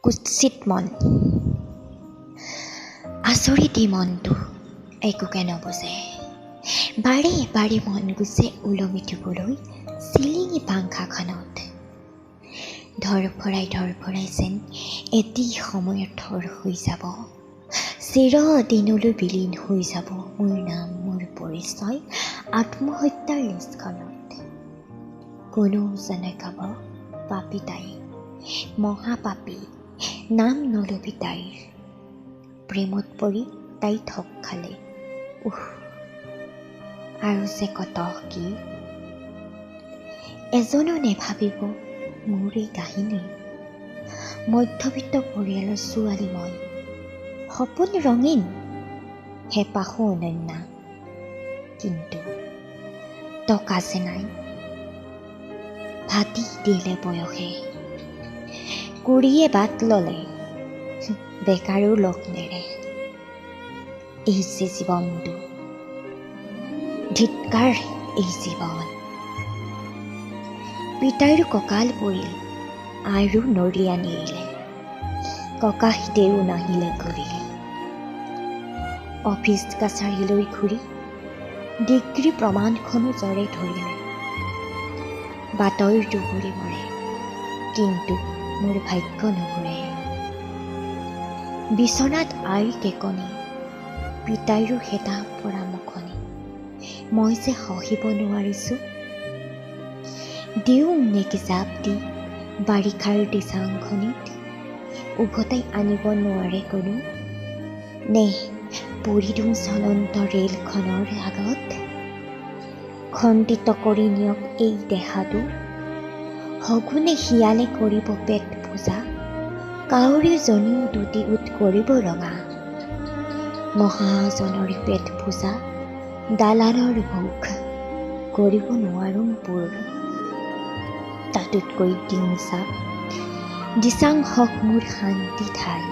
কুৎসিত মন আচৰিত এই মনটো একোকে নবুজে বাৰে বাৰে মন গুচে ওলমি দিবলৈ চিলিঙি পাংখাখনত ধৰফৰাই যেন এটি সময়ত থৰ হৈ যাব চিৰদিনলৈ বিলীন হৈ যাব মোৰ নাম মোৰ পৰিচয় আত্মহত্যাৰ লিষ্টখনত কোনো জনকাব পাপী তাই মহাপাপী নাম নলবি তাইৰ প্ৰেমত পৰি তাই ঠগ খালে আৰু যে কত কি এজনো নেভাবিব মোৰ এই কাহিনী মধ্যবিত্ত পৰিয়ালৰ ছোৱালী মই সপোন ৰঙীন হেঁপাহো অনন্যা কিন্তু টকা যে নাই ভাতি দিলে বয়সে কুৰিয়ে বাট ল'লে বেকাৰো লগ নেৰে এই যে জীৱনটো ধিক্কাৰ এই জীৱন পিতাইৰো কঁকাল পৰিল আৰু নৰিয়া নেৰিলে ককাহিতেও নাহিলে ঘূৰি অফিচ কাছাৰীলৈ ঘূৰি ডিগ্ৰী প্ৰমাণখনো জৰে ধৰিলে বাটৰ দুবৰি মৰে কিন্তু মোৰ ভাগ্য নুঘূৰে বিচনাত আই কেকনি পিতাইৰো হেতা পৰামখনি মই যে সহিব নোৱাৰিছোঁ দিওঁ নেকি জাপ দি বাৰিষাৰ দিচাংখনিত উভতাই আনিব নোৱাৰে কোনো নে পৰি দিওঁ চলন্ত ৰেলখনৰ আগত খণ্ডিত কৰি নিয়ক এই দেহাটো সগুনে শিয়ালে কৰিব পেট পূজা কাউৰীজনীও দুটি উঠ কৰিব ৰঙা মহাজনৰ পেট পূজা দালালৰ ভোগ কৰিব নোৱাৰোঁ পূৰ তাতোতকৈ দিওঁ চাপ দিচাং হক মোৰ শান্তি ঠাই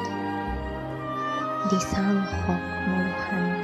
দিচাং হক মোৰ শান্তি